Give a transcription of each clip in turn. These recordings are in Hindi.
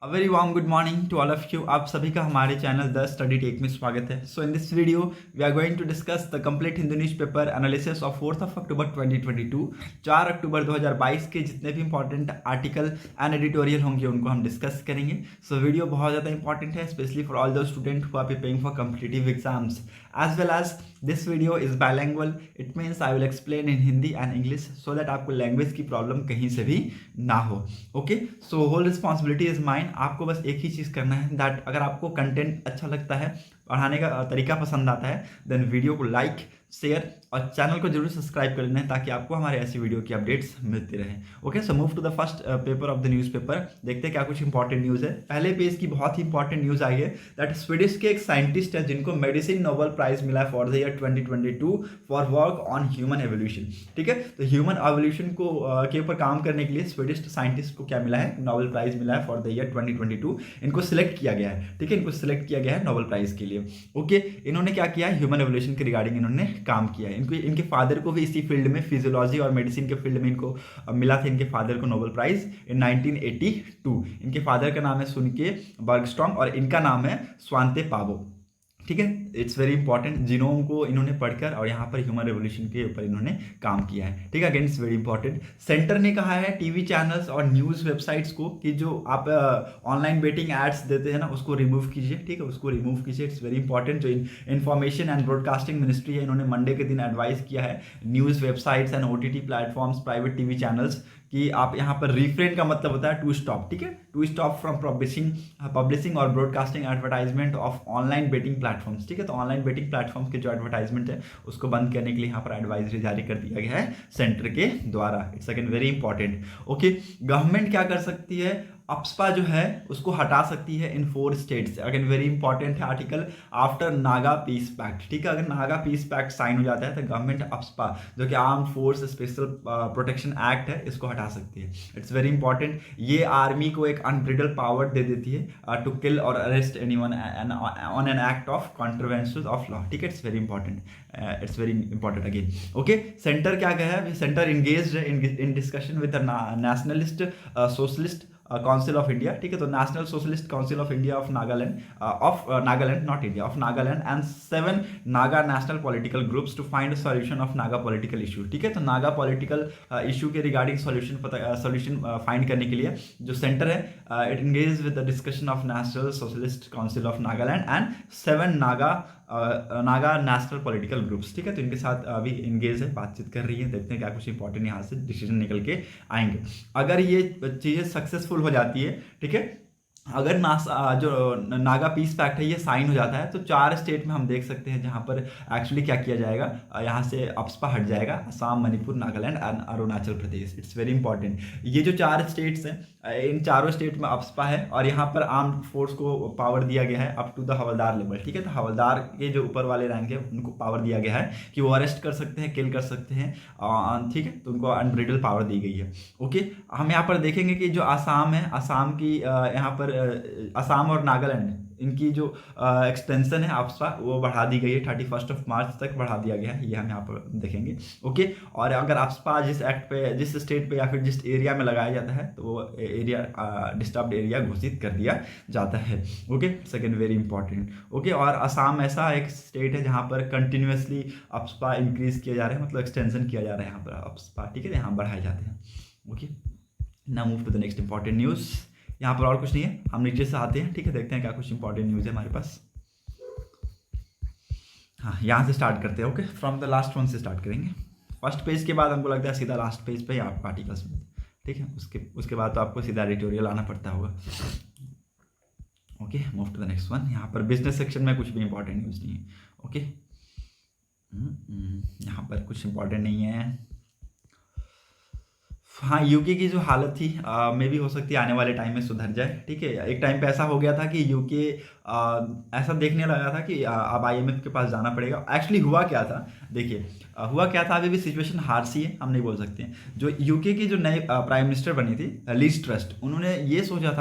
A very warm good morning to all of you. आप सभी का हमारे चैनल द स्टडी टेक में स्वागत है। So in this video we are going to discuss the complete Hindu newspaper analysis of 4th of October 2022। 4 अक्टूबर 2022 के जितने भी इंपॉर्टेंट आर्टिकल एंड एडिटोरियल होंगे उनको हम डिस्कस करेंगे। सो वीडियो बहुत ज़्यादा इंपॉर्टेंट है, specially for all those student who are preparing for competitive exams as well as this video is bilingual. It means I will explain in Hindi and English so that आपको लैंग्वेज की प्रॉब्लम कहीं से भी ना हो। Okay, so whole responsibility is mine. आपको बस एक ही चीज़ करना है दैट अगर आपको कंटेंट अच्छा लगता है, पढ़ाने का तरीका पसंद आता है, देन वीडियो को लाइक शेयर और चैनल को जरूर सब्सक्राइब कर लेना है ताकि आपको हमारे ऐसी वीडियो की अपडेट्स मिलती रहें। Okay, so move to the first paper of the newspaper. देखते हैं क्या कुछ इंपॉर्टेंट न्यूज़ है। पहले पेज की बहुत ही इंपॉर्टेंट न्यूज़ आई है दैट स्वीडिश के एक साइंटिस्ट है जिनको मेडिसिन नोबेल प्राइज मिला है for the year 2022 for work on human evolution. ठीक है, तो ह्यूमन एवोल्यूशन को के ऊपर काम करने के लिए स्वीडिश साइंटिस्ट को क्या मिला है, नोबेल प्राइज मिला है फॉर द ईयर 2022। इनको सिलेक्ट किया गया है। ठीक है, इनको सिलेक्ट किया गया है नोबेल प्राइज के लिए। ओके, इन्होंने क्या किया है, ह्यूमन एवोल्यूशन के रिगार्डिंग इन्होंने काम किया है। इनके फादर को भी इसी फील्ड में, फिजियोलॉजी और मेडिसिन के फील्ड में इनको मिला था, इनके फादर को नोबेल प्राइज इन 1982। इनके फादर का नाम है सुनके बर्गस्ट्रॉम और इनका नाम है स्वांते पावो। ठीक है, इट्स वेरी इंपॉर्टेंट। जीनोम को इन्होंने पढ़कर और यहाँ पर ह्यूमन रेवोल्यूशन के ऊपर इन्होंने काम किया है। ठीक है, again it's very important. Centre ने कहा है टीवी चैनल्स और न्यूज़ वेबसाइट्स को कि जो आप ऑनलाइन बेटिंग एड्स देते हैं ना, उसको रिमूव कीजिए। ठीक है, उसको रिमूव कीजिए, इट्स वेरी इंपॉर्टेंट। जो इन्फॉर्मेशन एंड ब्रॉडकास्टिंग मिनिस्ट्री है, इन्होंने मंडे के दिन एडवाइस किया है news websites and OTT platforms, private TV channels कि आप यहाँ पर रिफ्रेन का मतलब होता है टू स्टॉप। ठीक है, टू स्टॉप फ्रॉम पब्लिशिंग और broadcasting advertisement of online betting platforms. ठीक है, तो ऑनलाइन बेटिंग प्लेटफॉर्म्स के जो एडवर्टाइजमेंट है उसको बंद करने के लिए यहाँ पर एडवाइजरी जारी कर दिया गया है सेंटर के द्वारा। It's again very important. Okay, government क्या कर सकती है, अप्सपा जो है उसको हटा सकती है in 4 states. Again very important है article after Naga peace pact. ठीक है, अगर नागा पीस पैक्ट साइन हो जाता है तो गवर्नमेंट अप्सपा जो कि arm force special protection act है इसको हटा सकती है। It's very important. ये आर्मी को एक अनब्रिडल पावर दे देती है टू किल और arrest anyone on an act of contravention of law. ठीक है, it's very important. It's very important again. Okay, centre क्या गया है, centre engaged in discussion with the nationalist socialist council of India. ठीक है, तो national socialist council of India of Nagaland not India of Nagaland and 7 Naga national political groups to find solution of Naga political issue. ठीक है, तो नागा पॉलिटिकल इशू के रिगार्डिंग सॉल्यूशन फाइंड करने के लिए जो सेंटर है it engage with the discussion of national socialist council of Nagaland and 7 Naga national political groups. ठीक है, तो इनके साथ अभी इंगेज है, बातचीत कर रही है। देखते हैं क्या कुछ इंपॉर्टेंट यहाँ से डिसीजन निकल के आएंगे। अगर ये चीज़ें सक्सेसफुल हो जाती है, ठीक है, अगर जो नागा पीस पैक्ट है ये साइन हो जाता है तो 4 स्टेट में हम देख सकते हैं जहाँ पर एक्चुअली क्या किया जाएगा, यहाँ से अप्सपा हट जाएगा, Assam, Manipur, Nagaland and Arunachal Pradesh. It's very important. ये जो 4 स्टेट्स हैं इन चारों स्टेट में अप्सपा है और यहाँ पर आर्म्ड फोर्स को पावर दिया गया है up to the havildar level. ठीक है, तो हवलदार के जो ऊपर वाले रैंक है उनको पावर दिया गया है कि वो अरेस्ट कर सकते हैं, किल कर सकते हैं। ठीक है, तो उनको अनब्रिडल पावर दी गई है। ओके, हम यहाँ पर देखेंगे कि जो आसाम है, आसाम की यहाँ पर असम और नागालैंड इनकी जो एक्सटेंशन है अप्सपा वो बढ़ा दी गई है, 31 मार्च तक बढ़ा दिया गया है, ये हम यहाँ पर देखेंगे। ओके, और अगर अप्सपा जिस एक्ट पे, जिस स्टेट पे या फिर जिस एरिया में लगाया जाता है तो वो एरिया डिस्टर्ब्ड एरिया घोषित कर दिया जाता है। Okay, second very important. Okay, और असम ऐसा एक स्टेट है जहाँ पर कंटिन्यूसली अप्सपा इंक्रीज किया जा रहा है, मतलब एक्सटेंशन किया जा रहा है यहाँ पर अप्सपा। ठीक है, यहाँ बढ़ाए जाते हैं। Okay, now move to the next important news. यहाँ पर और कुछ नहीं है, हम नीचे से आते हैं। ठीक है, देखते हैं क्या कुछ इंपॉर्टेंट न्यूज़ है हमारे पास। हाँ, यहाँ से स्टार्ट करते हैं। Okay, from the last one से स्टार्ट करेंगे। फर्स्ट पेज के बाद हमको लगता है सीधा लास्ट पेज पे ही आपका आर्टिकल्स में। ठीक है, उसके बाद तो आपको सीधा एडिटोरियल आना पड़ता होगा। Okay, move to the next one. यहाँ पर बिजनेस सेक्शन में कुछ भी इंपॉर्टेंट न्यूज़ नहीं है। ओके, यहाँ पर कुछ इंपॉर्टेंट नहीं है। हाँ, यूके की जो हालत थी मे भी हो सकती है आने वाले टाइम में सुधर जाए। ठीक है, एक टाइम पे ऐसा हो गया था कि यूके ऐसा देखने लगा था कि अब IMF के पास जाना पड़ेगा। एक्चुअली हुआ क्या था, देखिए हुआ क्या था, अभी भी सिचुएशन हार्श ही है, हम नहीं बोल सकते हैं। जो यूके की जो नए प्राइम मिनिस्टर बनी थी लीज ट्रस्ट, उन्होंने सोचा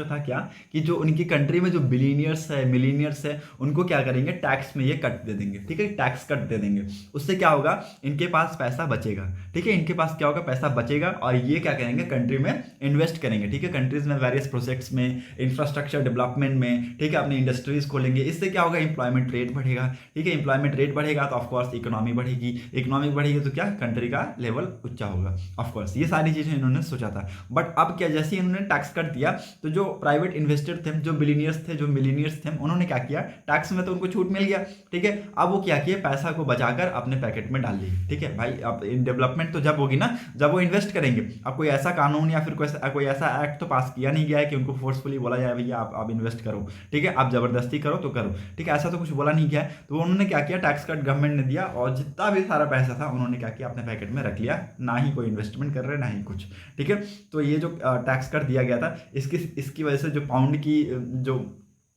था क्या कि जो उनकी कंट्री में जो बिलीनियर्स है मिलीनियर्स है उनको क्या करेंगे, टैक्स में ये कट दे देंगे, ठीक है, टैक्स कट दे देंगे। उससे क्या होगा, इनके पास पैसा बचेगा, ठीक है, इनके पास क्या होगा, पैसा बचेगा और ये क्या करेंगे, कंट्री में इन्वेस्ट करेंगे, ठीक है, कंट्रीज में वेरियस प्रोजेक्ट्स में, इंफ्रास्ट्रक्चर डेवलपमेंट में, ठीक है, अपनी इंडस्ट्रीज खोलेंगे। इससे क्या होगा, इंप्लॉयमेंट रेट बढ़ेगा, ठीक है, इंप्लॉयमेंट रेट बढ़ेगा तो ऑफकोर्स इकोनॉमी बढ़ेगी, इकोनॉमी बढ़ेगी तो क्या, कंट्री का लेवल ऊंचा होगा। ऑफकोर्स ये सारी चीजें इन्होंने सोचा था। बट अब क्या, जैसे ही इन्होंने टैक्स कट दिया तो जो प्राइवेट इन्वेस्टर थे, जो बिलीनियर्स थे, जो मिलीनियर्स थे, उन्होंने क्या किया, टैक्स में तो उनको छूट मिल गया, ठीक है, अब वो क्या किए, पैसा को बचाकर अपने पैकेट में डाल लिए, ठीक है भाई। अब डेवलपमेंट तो जब होगी ना, जब वो इन्वेस्ट करेंगे। अब कोई ऐसा कानून या फिर कोई ऐसा एक्ट तो पास किया नहीं गया है कि उनको फोर्सफुली बोला जाए भैया आप इन्वेस्ट करो, ठीक है, आप जबरदस्ती करो तो करो, ठीक है, ऐसा तो कुछ बोला नहीं गया है। तो उन्होंने क्या किया, टैक्स कट गवर्नमेंट ने दिया और जितना भी सारा पैसा था उन्होंने क्या किया, अपने पैकेट में रख लिया, ना ही कोई इन्वेस्टमेंट कर रहे ना ही कुछ, ठीक है। तो ये जो टैक्स कट दिया गया था, इसकी वजह से जो पाउंड की जो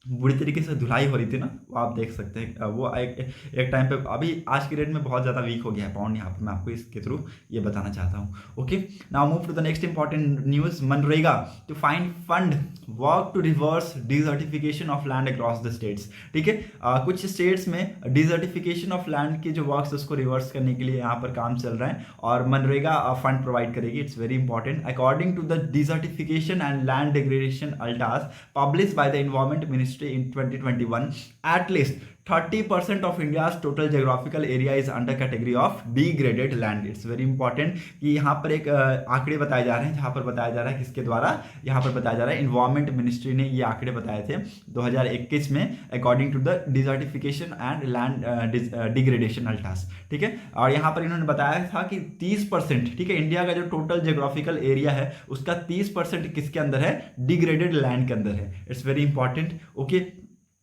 बुरी तरीके से धुलाई हो रही थी ना, वो आप देख सकते हैं। वो एक टाइम पे, अभी आज की डेट में बहुत ज़्यादा वीक हो गया है पाउंड, यहाँ पे मैं आपको इसके थ्रू ये बताना चाहता हूँ। Okay, now move to the next important news. मनरेगा to find fund work to reverse desertification of land across the states, ठीक है। कुछ स्टेट्स में डिजर्टिफिकेशन ऑफ लैंड के जो वर्क्स उसको रिवर्स करने के लिए यहाँ पर काम चल रहा है और मनरेगा फंड प्रोवाइड करेगी। It's very important. According to the desertification and land degradation अल्टास publish by the environment ministry in 2021, at least 30% of India's total geographical area is under category of degraded land. It's very important कि यहाँ पर एक आंकड़े बताए जा रहे हैं, जहाँ पर बताया जा रहा है किसके द्वारा, यहाँ पर बताया जा रहा है इन्वायरमेंट मिनिस्ट्री ने ये आंकड़े बताए थे 2021 में, according to the desertification and land degradation अल्टास, ठीक है। और यहाँ पर इन्होंने बताया था कि 30%, ठीक है, इंडिया का जो टोटल जियोग्राफिकल एरिया है उसका 30% किसके अंदर है, डिग्रेडेड लैंड के अंदर है। It's very important. Okay,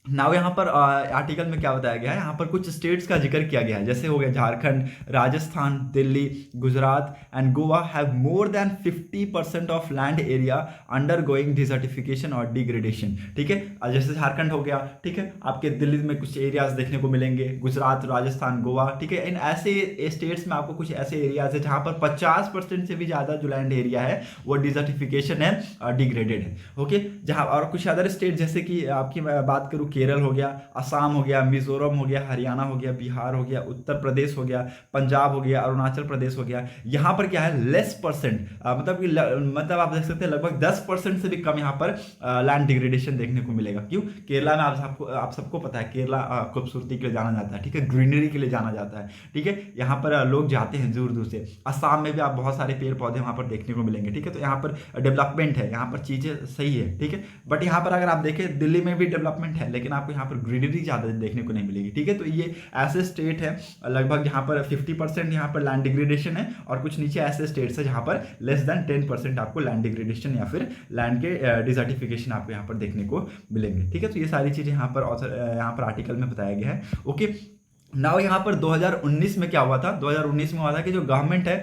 now यहाँ पर आर्टिकल में क्या बताया गया है, यहाँ पर कुछ स्टेट्स का जिक्र किया गया है, जैसे हो गया Jharkhand, Rajasthan, Delhi, Gujarat and Goa have more than 50% of land area under going desertification और डिग्रेडेशन, ठीक है। जैसे झारखंड हो गया, ठीक है, आपके दिल्ली में कुछ एरियाज देखने को मिलेंगे, गुजरात, राजस्थान, गोवा, ठीक है। इन ऐसे स्टेट्स में आपको कुछ ऐसे एरियाज है जहाँ पर 50% से भी ज़्यादा जो लैंड एरिया है वो डिजर्टिफिकेशन है, डिग्रेडेड है। ओके, जहाँ और कुछ अदर स्टेट जैसे कि आपकी बात करूँ, केरल हो गया, असम हो गया, मिजोरम हो गया, हरियाणा हो गया, बिहार हो गया, उत्तर प्रदेश हो गया, पंजाब हो गया, अरुणाचल प्रदेश हो गया, यहाँ पर क्या है, लेस परसेंट, मतलब आप देख सकते हैं लगभग 10% से भी कम यहाँ पर लैंड डिग्रेडेशन देखने को मिलेगा। क्यों? केरला में आप सबको पता है, केरला खूबसूरती के लिए जाना जाता है, ठीक है, ग्रीनरी के लिए जाना जाता है, ठीक है, यहाँ पर लोग जाते हैं दूर दूर से। असम में भी आप बहुत सारे पेड़ पौधे वहाँ पर देखने को मिलेंगे, ठीक है। तो यहाँ पर डेवलपमेंट है, यहाँ पर चीज़ें सही है, ठीक है। बट यहाँ पर अगर आप देखें, दिल्ली में भी डेवलपमेंट है लेकिन आपको यहाँ पर ग्रीनरी ज़्यादा देखने को नहीं मिलेगी, ठीक है। तो ये ऐसे स्टेट है लगभग जहाँ पर 50% यहाँ पर लैंड डिग्रेडेशन है और कुछ नीचे ऐसे स्टेट्स है जहाँ पर लेस देन 10% आपको लैंड डिग्रेडेशन या फिर लैंड के डिजर्टिफिकेशन आपको यहाँ पर देखने को मिलेंगे, ठीक है। तो ये सारी चीज़ें यहाँ पर आर्टिकल में बताया गया है। ओके, नाउ यहाँ पर 2019 में क्या हुआ था, 2019 में हुआ था कि जो गवर्नमेंट है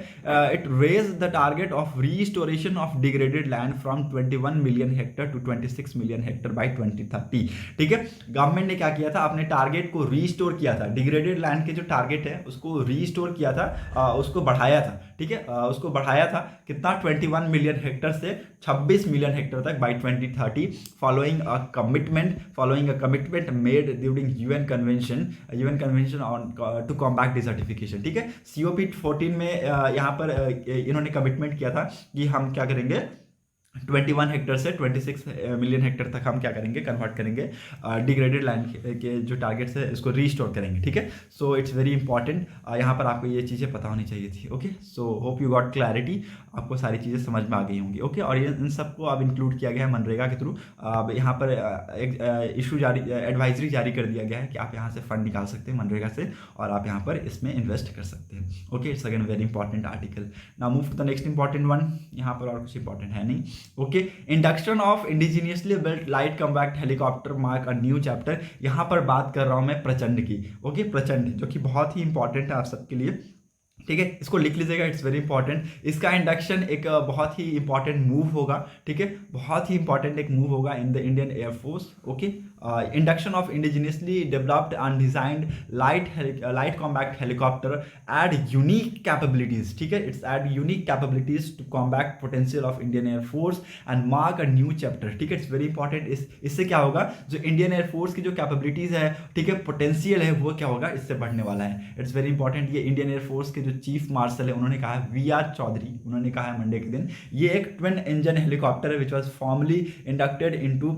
it raise the target of restoration of degraded land from 21 million hectare to 26 million hectare by 2030, ठीक है। गवर्नमेंट ने क्या किया था, अपने टारगेट को रीस्टोर किया था, डिग्रेडेड लैंड के जो टारगेट है उसको रीस्टोर किया था, उसको बढ़ाया था, ठीक है, उसको बढ़ाया था कितना, 21 मिलियन हेक्टर से 26 मिलियन हेक्टर तक by 2030, following a commitment made during UN convention on to combat desertification, ठीक है। COP14 में यहाँ पर इन्होंने कमिटमेंट किया था कि हम क्या करेंगे, 21 हेक्टर से 26 मिलियन हेक्टर तक हम क्या करेंगे, कन्वर्ट करेंगे डिग्रेडेड लैंड के जो टारगेट्स है इसको रीस्टोर करेंगे, ठीक है। सो इट्स वेरी इंपॉर्टेंट, यहाँ पर आपको ये चीज़ें पता होनी चाहिए थी। Okay, so hope you got clarity, आपको सारी चीज़ें समझ में आ गई होंगी। ओके, और ये इन सबको अब इंक्लूड किया गया है मनरेगा के थ्रू। अब यहाँ पर एक एडवाइजरी जारी कर दिया गया है कि आप यहाँ से फंड निकाल सकते हैं मनरेगा से और आप यहाँ पर इसमें इन्वेस्ट कर सकते हैं। Okay, it's again very important article. Now move to the next important one, यहाँ पर और कुछ इंपॉर्टेंट है नहीं। Okay, induction of indigenously built light compact helicopter mark a new chapter. यहाँ पर बात कर रहा हूँ मैं प्रचंड की। ओके, प्रचंड जो कि बहुत ही इंपॉर्टेंट है आप सबके लिए, ठीक है, इसको लिख लीजिएगा, इट्स वेरी इंपॉर्टेंट। इसका इंडक्शन एक बहुत ही इंपॉर्टेंट मूव होगा, ठीक है, बहुत ही इंपॉर्टेंट एक मूव होगा in the Indian air force. Okay, induction of indigenously developed and designed light combat helicopter add unique capabilities, ठीक है, it's add unique capabilities to combat potential of Indian air force and mark a new chapter, ठीक है, इट्स वेरी इंपॉर्टेंट। इससे क्या होगा, जो इंडियन एयरफोर्स की जो कैपेबिलिटीज है, ठीक है, पोटेंशियल है, वो क्या होगा, इससे बढ़ने वाला है। It's very important. ये इंडियन एयरफोर्स के जो चीफ मार्शल है उन्होंने कहा है, वी आर चौधरी, उन्होंने कहा है मंडे के दिन। ये एक ट्विन इंजन हेलीकॉप्टर है which was formally inducted into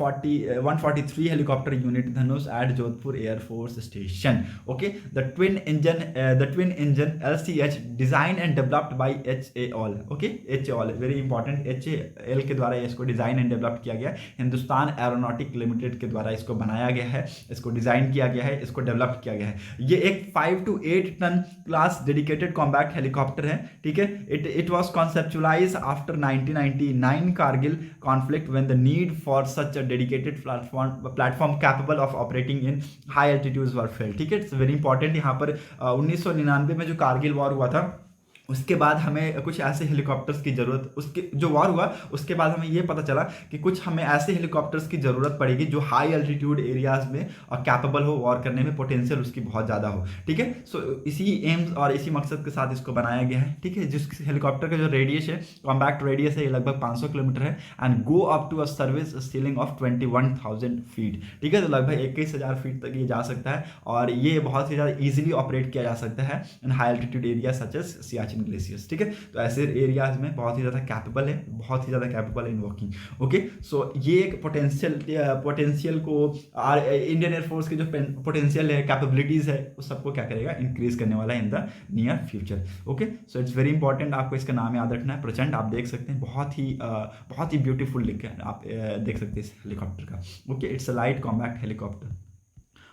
143 helicopter unit Dhanush at Jodhpur air force station. Okay, the twin engine LCH design and developed by HAL, okay, HAL very important, HAL के द्वारा इसको डिजाइन एंड डेवलप किया गया, हिंदुस्तान एरोनॉटिक लिमिटेड के द्वारा इसको बनाया गया है, इसको डिजाइन किया गया है, इसको डेवलप किया गया है। ये एक 5 to 8 ton class dedicated combat helicopter है, ठीक है। It was conceptualised after 1999 Kargil conflict when the need for such a dedicated platform capable of operating in high altitudes were felt, ठीक है, इट्स वेरी इंपॉर्टेंट। यहाँ पर 1999 में जो कारगिल वॉर हुआ था, उसके बाद हमें कुछ ऐसे हेलीकॉप्टर्स की ज़रूरत, उसके जो वॉर हुआ उसके बाद हमें ये पता चला कि कुछ हमें ऐसे हेलीकॉप्टर्स की ज़रूरत पड़ेगी जो हाई एल्टीट्यूड एरियाज़ में और कैपेबल हो, वॉर करने में पोटेंशियल उसकी बहुत ज़्यादा हो, ठीक है। सो इसी एम्स और इसी मकसद के साथ इसको बनाया गया है, ठीक है। जिस हेलीकॉप्टर का जो रेडियस है, कॉम्पैक्ट रेडियस है, ये लगभग 500 किलोमीटर है and go up to a service ceiling of 21,000 feet, ठीक है। तो लगभग 21,000 फीट तक ये जा सकता है और ये बहुत ही ज़्यादा ईजिली ऑपरेट किया जा सकता है in high altitude area such as Siachen glaciers, ठीक है। तो ऐसे एरियाज में बहुत ही ज़्यादा कैपेबल है, बहुत ही ज़्यादा कैपेबल है इन वर्किंग। ओके, सो ये एक पोटेंशियल को इंडियन एयरफोर्स की जो पोटेंशियल है, कैपेबिलिटीज़ है, उस सबको क्या करेगा, इंक्रीज करने वाला है in the near future. Okay, so it's very important, आपको इसका नाम याद रखना है। प्रचंड, आप देख सकते हैं, बहुत ही ब्यूटीफुल लिख है, आप देख सकते हैं इस हेलीकॉप्टर का। Okay, it's a light combat helicopter.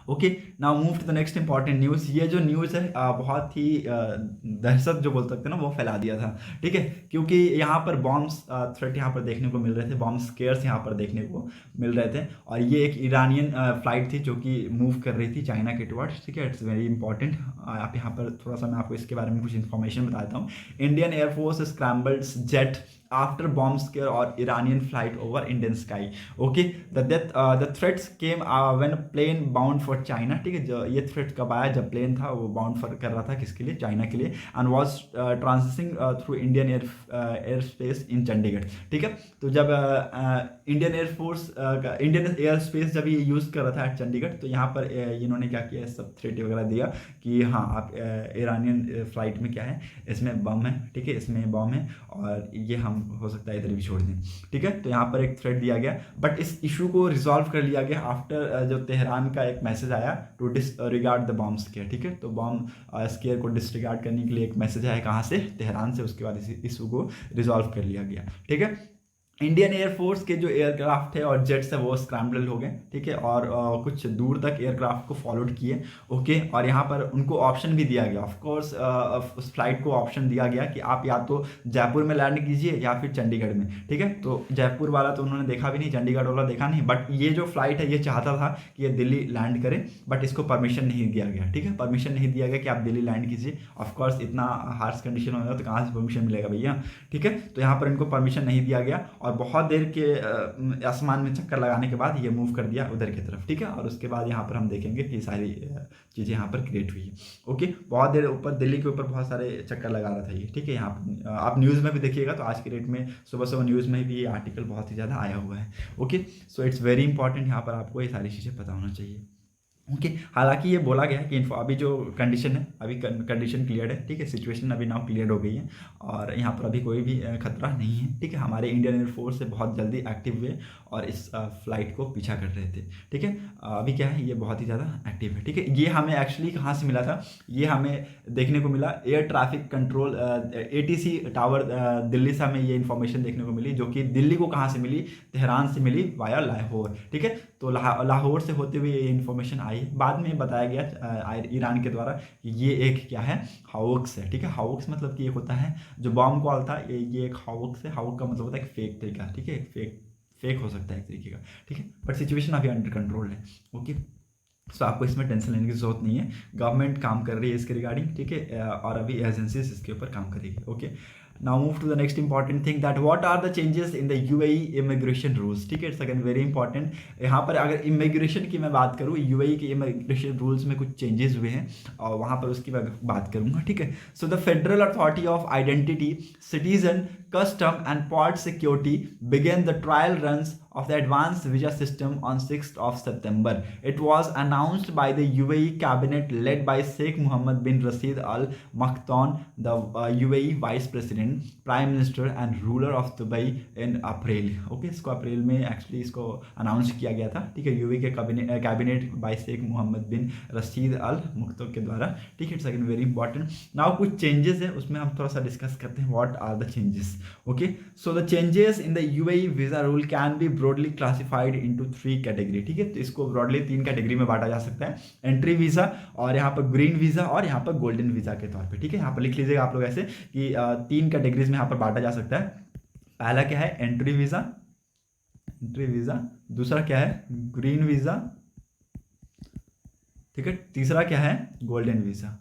Okay, now move to the next important news. ये जो न्यूज़ है बहुत ही दहशत जो बोल सकते हैं ना, वो फैला दिया था, ठीक है, क्योंकि यहाँ पर बॉम्ब्स थ्रेट यहाँ पर देखने को मिल रहे थे, बॉम्ब स्केयर्स यहाँ पर देखने को मिल रहे थे और ये एक ईरानियन फ्लाइट थी जो कि मूव कर रही थी चाइना के टुवर्ड्स, ठीक है। It's very important. आप यहाँ पर थोड़ा सा मैं आपको इसके बारे में कुछ इन्फॉर्मेशन बताता हूँ। Indian air force scrambled jet after bomb scare or Iranian flight over Indian sky. Okay, the threats came when a plane bound for China, ठीक है। जो ये थ्रेट कब आया, जब प्लेन था वो बाउंड फॉर कर रहा था किसके लिए, चाइना के लिए, and was transiting through Indian air space in Chandigarh, ठीक है। तो जब Indian air force Indian air space जब ये यूज़ कर रहा था चंडीगढ़, तो यहाँ पर इन्होंने क्या किया, सब थ्रेट वगैरह दिया कि हाँ आप ईरानियन फ्लाइट में क्या है, इसमें बम है, ठीक है, इसमें बम है और ये हम हो सकता है इधर भी छोड़ दें, ठीक है। तो यहाँ पर एक थ्रेट दिया गया, बट इस इशू को रिजॉल्व कर लिया गया आफ्टर जो तेहरान का एक मैसेज आया to disregard the bomb scare, ठीक है। तो बॉम्ब स्केयर को डिसरिगार्ड करने के लिए एक मैसेज आया कहाँ से, तेहरान से। उसके बाद इस इशू को रिजॉल्व कर लिया गया, ठीक है। इंडियन एयरफोर्स के जो एयरक्राफ्ट है और जेट्स है वो स्क्रैम्बल हो गए, ठीक है, और कुछ दूर तक एयरक्राफ्ट को फॉलोड किए। ओके, और यहाँ पर उनको ऑप्शन भी दिया गया, ऑफ कोर्स उस फ्लाइट को ऑप्शन दिया गया कि आप या तो जयपुर में लैंड कीजिए या फिर चंडीगढ़ में, ठीक है। तो जयपुर वाला तो उन्होंने देखा भी नहीं, चंडीगढ़ वाला देखा नहीं, बट ये जो फ्लाइट है ये चाहता था कि ये दिल्ली लैंड करे, बट इसको परमिशन नहीं दिया गया, ठीक है। परमिशन नहीं दिया गया कि आप दिल्ली लैंड कीजिए। ऑफकोर्स इतना हार्श कंडीशन होगा तो कहाँ से परमिशन मिलेगा भैया, ठीक है। तो यहाँ पर इनको परमिशन नहीं दिया गया और बहुत देर के आसमान में चक्कर लगाने के बाद ये मूव कर दिया उधर की तरफ, ठीक है। और उसके बाद यहाँ पर हम देखेंगे कि सारी चीज़ें यहाँ पर क्रिएट हुई है। ओके, बहुत देर ऊपर दिल्ली के ऊपर बहुत सारे चक्कर लगा रहा था ये, ठीक है। यहाँ पर आप न्यूज़ में भी देखिएगा तो आज की डेट में सुबह सुबह न्यूज़ में भी ये आर्टिकल बहुत ही ज़्यादा आया हुआ है। Okay, so it's very important, यहाँ पर आपको ये सारी चीज़ें पता होना चाहिए। ओके, हालांकि ये बोला गया है कि अभी जो कंडीशन है, अभी कंडीशन क्लियर है, ठीक है, सिचुएशन अभी नाउ क्लियर हो गई है और यहाँ पर अभी कोई भी खतरा नहीं है, ठीक है। हमारे इंडियन एयरफोर्स से बहुत जल्दी एक्टिव हुए और इस फ्लाइट को पीछा कर रहे थे, ठीक है। अभी क्या है, ये बहुत ही ज़्यादा एक्टिव है, ठीक है। ये हमें एक्चुअली कहाँ से मिला था, ये हमें देखने को मिला air traffic control ATC tower Delhi से हमें ये इन्फॉर्मेशन देखने को मिली, जो कि दिल्ली को कहाँ से मिली, तेहरान से मिली वाया लाहौर, ठीक है। तो लाहौर से होते हुए ये इन्फॉर्मेशन आई, बाद में बताया गया ईरान के द्वारा कि ये एक क्या है, हाउक्स है, ठीक है। हाउक्स मतलब कि एक होता है जो बॉम्ब कॉल था, ये एक हाउक्स है। हाउक का मतलब होता है एक फेक तरीका, ठीक है, फेक हो सकता है एक तरीके का, ठीक है, बट सिचुएशन अभी अंडर कंट्रोल है। ओके, सो आपको इसमें टेंशन लेने की जरूरत नहीं है, गवर्नमेंट काम कर रही है इसके रिगार्डिंग, ठीक है, और अभी एजेंसीज इसके ऊपर काम करेगी। Okay, now move to the next important thing that what are the changes in the UAE immigration rules, ठीक है, इट्स अगेन वेरी इंपॉर्टेंट। यहाँ पर अगर इमिग्रेशन की मैं बात करूँ, यूएई के इमिग्रेशन रूल्स में कुछ चेंजेस हुए हैं और वहाँ पर उसकी मैं बात करूँगा, ठीक है। So the federal authority of identity, citizen, custom and port security began the trial runs of the advanced visa system on 6th of September. It was announced by the UAE cabinet led by Sheikh Mohammed bin Rashid Al Maktoum, the UAE vice president, prime minister and ruler of Dubai in April. Okay, इसको अप्रैल में एक्चुअली इसको अनाउंस किया गया था, ठीक है, यूएई के cabinet by Sheikh Mohammed bin Rashid Al Maktoum के द्वारा, ठीक है, it's again very important. Now कुछ चेंजेस है उसमें हम थोड़ा सा डिस्कस करते हैं, what are the changes. Okay, so the changes in the UAE visa rule can be broadly classified into 3 category, ठीक है, तो इसको ब्रॉडली 3 कैटेगरी में बांटा जा सकता है, एंट्री वीजा और यहाँ पर ग्रीन वीजा और यहाँ पर गोल्डन वीजा के तौर पे, ठीक है। यहाँ पर लिख लीजिएगा आप लोग ऐसे कि 3 कैटेगरीज में यहाँ पर बांटा जा सकता है। पहला क्या है, एंट्री वीजा, दूसरा क्या है, ग्रीन वीजा, ठीक है, तीसरा क्या है, गोल्डन वीजा,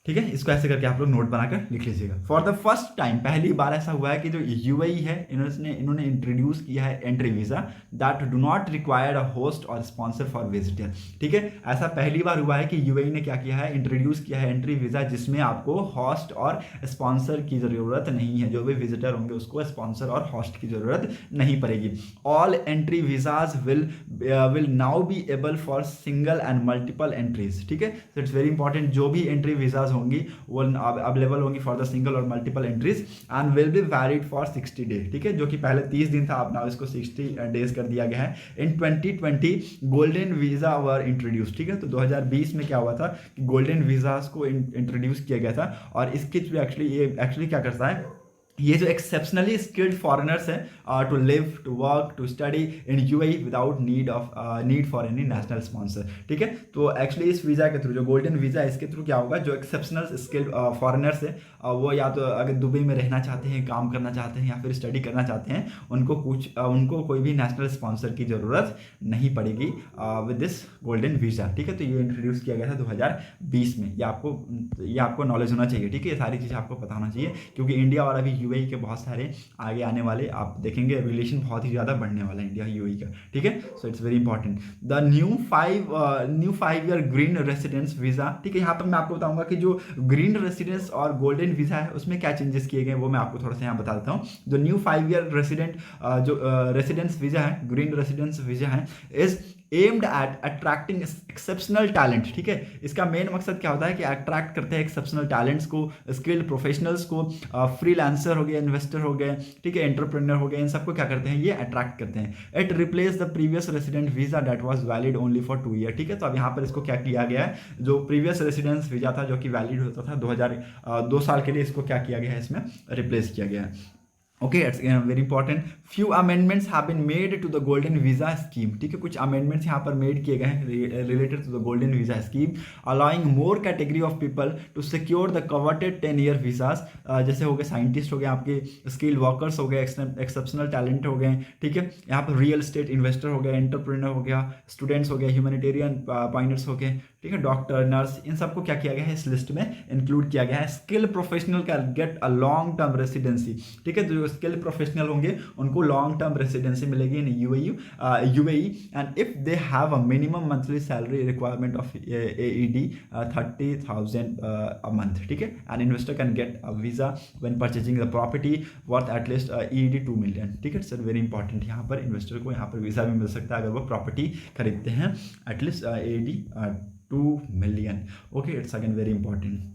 ठीक है। इसको ऐसे करके आप लोग नोट बनाकर लिख लीजिएगा। फॉर द फर्स्ट टाइम, पहली बार ऐसा हुआ है कि जो यूएई है इन्होंने इंट्रोड्यूस किया है entry visa that do not required a host और स्पॉन्सर फॉर विजिटर, ठीक है। ऐसा पहली बार हुआ है कि यूएई ने क्या किया है, इंट्रोड्यूस किया है एंट्री वीजा जिसमें आपको होस्ट और स्पॉन्सर की जरूरत नहीं है, जो भी विजिटर होंगे उसको स्पॉन्सर और होस्ट की जरूरत नहीं पड़ेगी। All entry visas will now be able for single and multiple entries, ठीक है। तो इट्स वेरी इंपॉर्टेंट, जो भी एंट्री वीजाज होंगी वो अवेलेबल होंगी फॉर द सिंगल और multiple entries and will be valid for 60 days, ठीक है, जो कि पहले 30 दिन था, अब नाउ इसको 60 डेज कर दिया गया है। इन 2020 गोल्डन वीजा वर इंट्रोड्यूस, ठीक है, तो 2020 में क्या हुआ था कि गोल्डन वीजास को इंट्रोड्यूस किया गया था और इसके थ्रू एक्चुअली क्या करता है, ये जो एक्सेप्शनली स्किल्ड फॉरेनर्स हैं to live, to work, to study in UAE without need for any national sponsor, ठीक है। तो एक्चुअली इस वीज़ा के थ्रू, जो गोल्डन वीज़ा है इसके थ्रू क्या होगा, जो एक्सेप्शनल स्किल्ड फॉरेनर्स हैं वो या तो अगर दुबई में रहना चाहते हैं, काम करना चाहते हैं या फिर स्टडी करना चाहते हैं, उनको कोई भी नेशनल स्पॉन्सर की ज़रूरत नहीं पड़ेगी विद दिस गोल्डन वीज़ा, ठीक है। तो ये इंट्रोड्यूस किया गया था 2020 में, ये आपको नॉलेज होना चाहिए, ठीक है, ये सारी चीज़ें आपको पता होना चाहिए क्योंकि इंडिया और अभी यूएई के बहुत सारे आगे आने वाले आप देखेंगे रिलेशन बहुत ही ज़्यादा बढ़ने वाला है इंडिया यूएई का, ठीक है। So it's very important. The new 5 year green residence visa, ठीक है, यहाँ पर मैं आपको बताऊंगा कि जो ग्रीन रेसिडेंस और गोल्डन वीज़ा है उसमें क्या चेंजेस किए गए वो मैं आपको थोड़ा सा यहाँ बता देता हूँ। जो न्यू 5 ईयर रेसिडेंस वीज़ा है, ग्रीन रेसिडेंस वीज़ा है, is aimed at attracting exceptional talent, ठीक है। इसका मेन मकसद क्या होता है कि अट्रैक्ट करते हैं एक्सेप्शनल टैलेंट्स को, स्किल्ड प्रोफेशनल्स को, फ्रीलांसर हो गए, इन्वेस्टर हो गए, ठीक है, एंटरप्रेन्योर हो गए, इन सबको क्या करते हैं, ये अट्रैक्ट करते हैं। It replace the previous resident visa that was valid only for 2 year, ठीक है। तो अब यहाँ पर इसको क्या किया गया है, जो प्रीवियस रेसिडेंस वीजा था जो कि वैलिड होता था 2 साल के लिए, इसको क्या किया गया है, इसमें रिप्लेस किया गया है। Okay, it's very important. Few amendments have been made to the golden visa scheme, ठीक है, कुछ अमेंडमेंट्स यहाँ पर मेड किए गए हैं related to the golden visa scheme, allowing more category of people to secure the coveted 10 year visas, जैसे हो गए साइंटिस्ट हो गए, आपके स्किल्ड वर्कर्स हो गए, एक्सेप्शनल टैलेंट हो गए, ठीक है, यहाँ पर रियल एस्टेट इन्वेस्टर हो गए, एंटरप्रेन्योर हो गया, स्टूडेंट्स हो गए, ह्यूमैनिटेरियन पाइनर्स हो गए, ठीक है, डॉक्टर, नर्स, इन सबको क्या किया गया है, इस लिस्ट में इंक्लूड किया गया है। Skill professional can get a long term residency, ठीक है, जो स्किल प्रोफेशनल होंगे उनको लॉन्ग टर्म रेसिडेंसी मिलेगी in UAE and if they have a minimum monthly salary requirement of AED 30,000 a month, ठीक है। An investor can get a visa when purchasing the property worth at least EED 2 million, ठीक है, सर वेरी इंपॉर्टेंट। यहाँ पर इन्वेस्टर को यहाँ पर वीजा भी मिल सकता है अगर वो प्रॉपर्टी खरीदते हैं at least AED 2 million. Okay, it's again very important.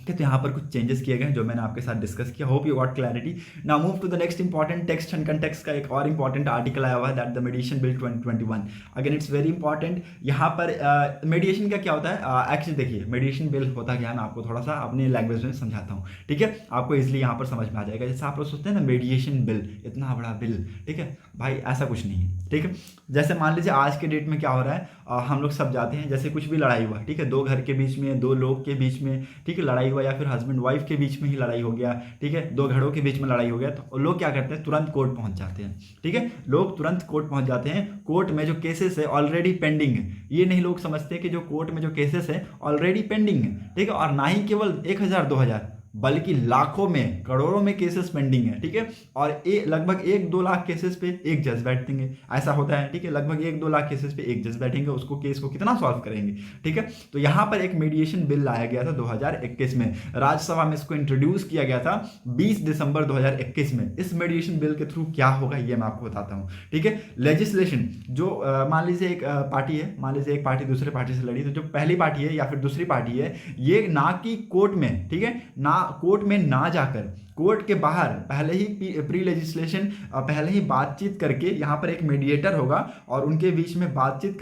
तो यहाँ पर कुछ चेंजेस किए गए जो मैंने आपके साथ डिस्कस किया। Hope you got clarity. Now move to the next important text and context का एक और इंपॉर्टेंट आर्टिकल आया हुआ है that the mediation bill 2021। Again it's very important. यहाँ पर मेडिएशन का क्या होता है, एक्चुअली देखिए मेडिएशन बिल होता क्या है, मैं आपको थोड़ा सा अपने लैंग्वेज में समझाता हूँ, ठीक है, आपको इजिली यहाँ पर समझ में आ जाएगा। जैसे आप लोग सोचते हैं ना मेडिएशन बिल, इतना बड़ा बिल, ठीक है भाई, ऐसा कुछ नहीं है, ठीक है। जैसे मान लीजिए आज के डेट में क्या हो रहा है, हम लोग सब जाते हैं, जैसे कुछ भी लड़ाई हुआ, ठीक है, 2 घर के बीच में, 2 लोग के बीच में, ठीक है, लड़ाई हुआ, हुआ या फिर हस्बैंड वाइफ के बीच में ही लड़ाई हो गया, ठीक है, दो घरों के बीच में लड़ाई हो गया, तो लोग क्या करते हैं, तुरंत कोर्ट पहुंच जाते हैं। ठीक है, लोग तुरंत कोर्ट पहुंच जाते हैं। कोर्ट में जो केसेस है ऑलरेडी पेंडिंग है, ये नहीं लोग समझते कि जो कोर्ट में जो केसेस है ऑलरेडी पेंडिंग है। ठीक है, और ना ही केवल 1000 2000 बल्कि लाखों में करोड़ों में केसेस पेंडिंग है। ठीक है, और लगभग 1-2 लाख केसेस पे एक जज बैठेंगे, ऐसा होता है। ठीक है, लगभग 1-2 लाख केसेस पे एक जज बैठेंगे, उसको केस को कितना सॉल्व करेंगे। ठीक है, तो यहाँ पर एक मीडिएशन बिल लाया गया था 2021 में, राज्यसभा में इसको इंट्रोड्यूस किया गया था 20 दिसंबर 2021 में। इस मीडिएशन बिल के थ्रू क्या होगा ये मैं आपको बताता हूँ। ठीक है, लेजिस्लेशन जो मान लीजिए एक पार्टी है, मान लीजिए एक पार्टी दूसरे पार्टी से लड़ी, तो जो पहली पार्टी है या फिर दूसरी पार्टी है, ये ना कि कोर्ट में, ठीक है, ना कोर्ट में ना जाकर, कोर्ट के बाहर पहले ही प्री लेजिस्लेशन, पहले ही बातचीत करके यहाँ पर एक मीडिएटर होगा और उनके बीच में बातचीत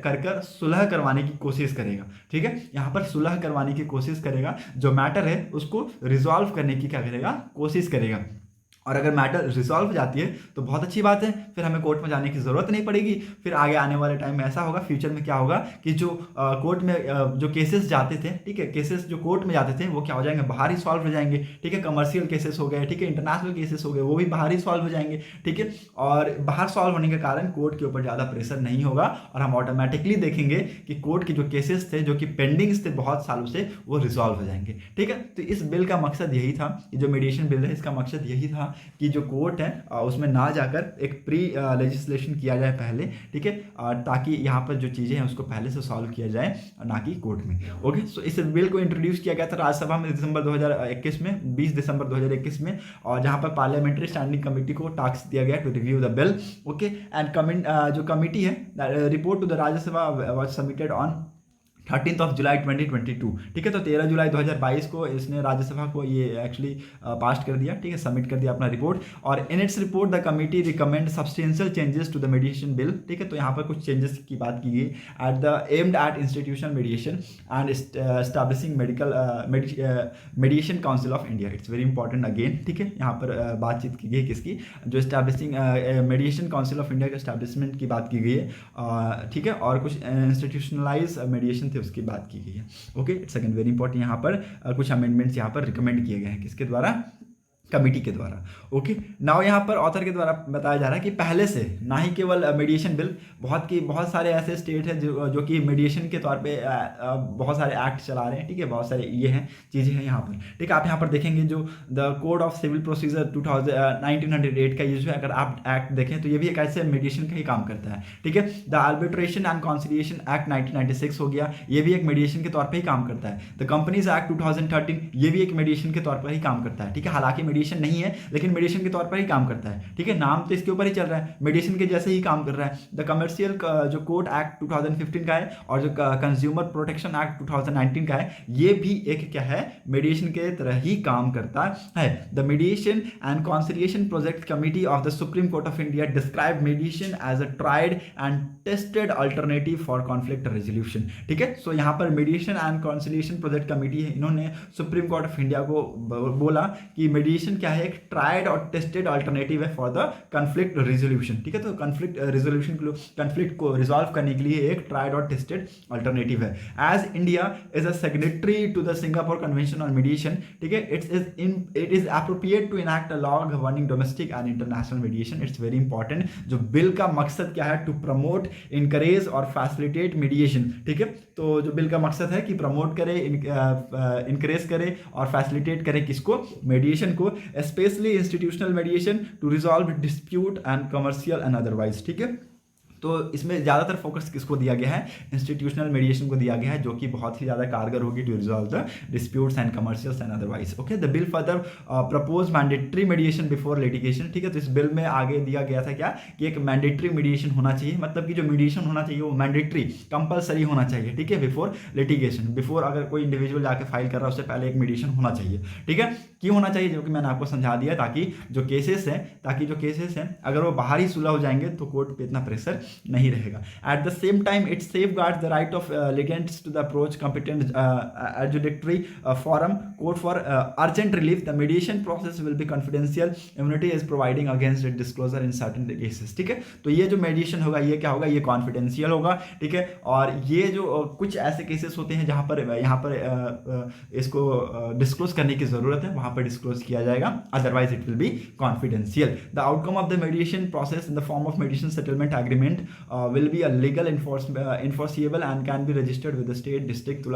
कर सुलह करवाने की कोशिश करेगा। ठीक है, यहाँ पर सुलह करवाने की कोशिश करेगा, जो मैटर है उसको रिजॉल्व करने की क्या करेगा, कोशिश करेगा। और अगर मैटर रिजॉल्व हो जाती है तो बहुत अच्छी बात है, फिर हमें कोर्ट में जाने की ज़रूरत नहीं पड़ेगी। फिर आगे आने वाले टाइम में ऐसा होगा, फ्यूचर में क्या होगा कि जो कोर्ट में जो केसेस जाते थे, ठीक है, केसेस जो कोर्ट में जाते थे वो क्या हो जाएंगे, बाहर ही सॉल्व हो जाएंगे। ठीक है, कमर्शियल केसेस हो गए, ठीक है, इंटरनेशनल केसेस हो गए, वो भी बाहर ही सॉल्व हो जाएंगे। ठीक है, और बाहर सॉल्व होने के कारण कोर्ट के ऊपर ज़्यादा प्रेशर नहीं होगा और हम ऑटोमेटिकली देखेंगे कि कोर्ट के जो केसेस थे, जो कि पेंडिंग्स थे बहुत सालों से, वो रिजॉल्व हो जाएंगे। ठीक है, तो इस बिल का मकसद यही था, जो मीडिएशन बिल है इसका मकसद यही था कि जो कोर्ट है उसमें ना जाकर एक प्री लेजिस्लेशन किया जाए पहले। ठीक है, ताकि यहाँ पर जो चीज़ें हैं उसको पहले से सॉल्व किया जाए, ना कि कोर्ट में। ओके, सो इस बिल को इंट्रोड्यूस किया गया था राज्यसभा में दिसंबर 2021 में, 20 दिसंबर 2021 में, और जहाँ पर पार्लियामेंट्री स्टैंडिंग कमेटी को टास्क दिया गया to review the bill. Okay, and जो कमेटी है, report to the Rajya Sabha was submitted on 13 July 2022। ठीक है, तो 13 जुलाई 2022 को इसने राज्यसभा को ये एक्चुअली पास कर दिया। ठीक है, सबमिट कर दिया अपना रिपोर्ट, और in its report the committee recommend substantial changes to the mediation bill. ठीक है, तो यहाँ पर कुछ चेंजेस की बात की गई at the aimed at institutional mediation and establishing mediation council of India. It's very important again. ठीक है, यहाँ पर बातचीत की गई किसकी, जो establishing mediation council of India के एस्टैब्लिशमेंट की बात की गई है। ठीक है, और कुछ इंस्टीट्यूशनलाइज मीडिएशन उसकी बात की गई है। Okay, it's again very important. यहाँ पर कुछ अमेंडमेंट्स यहाँ पर रिकमेंड किए गए हैं, किसके द्वारा, कमिटी के द्वारा। ओके, नाउ यहाँ पर ऑथर के द्वारा बताया जा रहा है कि पहले से ना ही केवल मीडिएशन बिल, बहुत सारे ऐसे स्टेट हैं जो कि मीडिएशन के तौर पे बहुत सारे एक्ट चला रहे हैं। ठीक है, बहुत सारे ये हैं चीज़ें हैं यहाँ पर। ठीक है, आप यहाँ पर देखेंगे जो the code of civil procedure 1908 का ये जो है, अगर आप एक्ट देखें तो ये भी एक ऐसे मीडिएशन का ही काम करता है। ठीक है, the arbitration and conciliation act 1996 हो गया, ये भी एक मीडिएशन के तौर पर ही काम करता है। द कंपनीज एक्ट 2013, ये भी एक मीडिएशन के तौर पर ही काम करता है। ठीक है, हालांकि मीडिएशन नहीं है लेकिन मीडिएशन के तौर पर ही काम करता है। ठीक है, नाम तो इसके ऊपर ही चल रहा है, मीडिएशन के जैसे ही काम कर रहा है। द कमर्शियल जो कोर्ट एक्ट 2015 का है और जो कंज्यूमर प्रोटेक्शन एक्ट 2019 का है, ये भी एक क्या है, मीडिएशन के तरह ही काम करता है। The mediation and conciliation project committee of the supreme court of India describe mediation as a tried and tested alternative for conflict resolution. ठीक है, सो यहाँ पर mediation and conciliation project committee है, इन्होंने सुप्रीम कोर्ट ऑफ इंडिया को बोला कि मीडिएशन क्या है, एक ट्राइड और टेस्टेड अल्टरनेटिव है फॉर द कॉन्फ्लिक्ट रेजोल्यूशन। ठीक है, तो कॉन्फ्लिक्ट रेजोल्यूशन के लिए, कॉन्फ्लिक्ट को रिजॉल्व करने के लिए एक ट्राइड और टेस्टेड अल्टरनेटिव है। As India is a signatory to the Singapore convention on mediation, ठीक है, it is appropriate to enact a law governing domestic and international mediation. It's very important. जो बिल का मकसद क्या है, टू प्रमोट, इनकरेज और फैसिलिटेट मीडिएशन। ठीक है, तो जो बिल का मकसद है कि प्रमोट करे, इनकरेज करे और फैसिलिटेट करे किसको, मीडिएशन को, specially institutional mediation to resolve dispute and commercial and otherwise. ठीक है, तो इसमें ज़्यादातर फोकस किसको दिया गया है, इंस्टीट्यूशनल मीडिएशन को दिया गया है, जो कि बहुत ही ज़्यादा कारगर होगी to resolve the disputes and commercials and otherwise. Okay, the bill further propose mandatory mediation before litigation. ठीक है, तो इस बिल में आगे दिया गया था क्या, कि एक मैंडेटरी मीडिएशन होना चाहिए, मतलब कि जो मीडिएशन होना चाहिए वो मैंडेटरी, कंपलसरी होना चाहिए। ठीक है, बिफोर लिटिगेशन, बिफोर अगर कोई इंडिविजुअल जाके फाइल कर रहा है उससे पहले एक मीडिएशन होना चाहिए। ठीक है, क्यों होना चाहिए, जो कि मैंने आपको समझा दिया, ताकि जो केसेस हैं अगर वो बाहर ही सुलह हो जाएंगे तो कोर्ट पे इतना प्रेशर नहीं रहेगा। At the same time it safeguards the right of litigants to the approach competent adjudicatory forum court for urgent relief. The mediation process will be confidential. Immunity is providing against disclosure in certain cases। ठीक है, तो ये जो मेडिएशन होगा ये क्या होगा, ये कॉन्फिडेंशियल होगा। ठीक है, और ये जो कुछ ऐसे केसेस होते हैं जहां पर यहाँ पर इसको डिस्क्लोज करने की जरूरत है, वहां पर डिस्क्लोज किया जाएगा, otherwise it will B confidential. The outcome of the मेडिएशन process in the form of मेडिएशन settlement agreement will be a legal enforceable and can be registered with the state, district,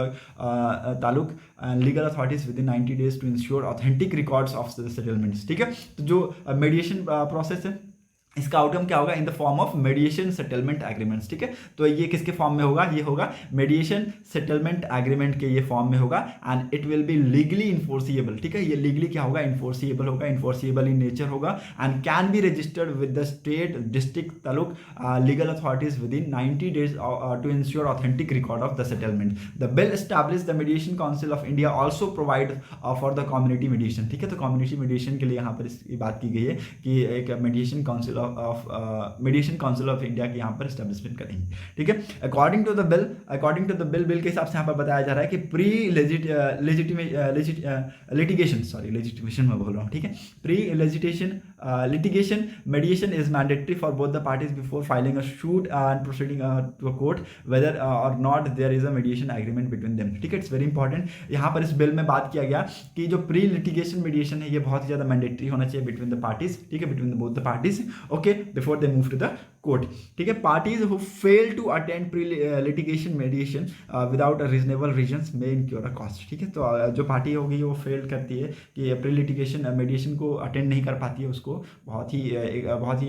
taluk and legal authorities within 90 days to ensure authentic records of the settlements। ठीक है, तो जो मेडिएशन प्रोसेस है इसका आउटकम क्या होगा, in the form of मेडिएशन settlement agreements. ठीक है, तो ये किसके फॉर्म में होगा, ये होगा मेडिएशन सेटलमेंट एग्रीमेंट के ये फॉर्म में होगा and it will be legally enforceable. ठीक है, ये लीगली क्या होगा, इन्फोर्सिएबल होगा, इन्फोर्सिएबल इन नेचर होगा and can be registered with the state, district, taluk legal authorities within 90 days to ensure authentic record of the settlement. The bill establish the mediation council of India also provide for the community mediation. ठीक है, तो कम्युनिटी मेडिएशन के लिए यहाँ पर इसकी बात की गई है कि एक मेडिएशन council of मेडिएशन council of India की यहाँ पर एस्टेब्लिशमेंट करेंगे। ठीक है, अकॉर्डिंग टू द बिल के हिसाब से यहाँ पर बताया जा रहा है कि प्री लेजिटिमेशन में बोल रहा हूँ। ठीक है, pre litigation mediation is mandatory for both the parties before filing a suit and proceeding to a court whether or not there is a mediation agreement between them. ठीक है, इट्स वेरी इंपॉर्टेंट। यहाँ पर इस बिल में बात किया गया कि जो प्री लिटिगेशन मेडिएशन है ये बहुत ही ज़्यादा मैंडेटरी होना चाहिए बिटवीन द पार्टीज। ठीक है, between both the parties, okay, before they move to the court. ठीक है, parties who fail to attend pre litigation mediation without a reasonable reasons may incur a cost. ठीक है, तो जो पार्टी होगी वो फेल करती है कि प्री लिटिगेशन मेडिएशन को अटेंड नहीं कर पाती है, उसको बहुत ही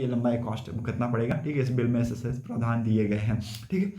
लंबा एक कॉस्ट भुगतना पड़ेगा। ठीक है, इस बिल में ऐसे प्रावधान दिए गए हैं। ठीक है,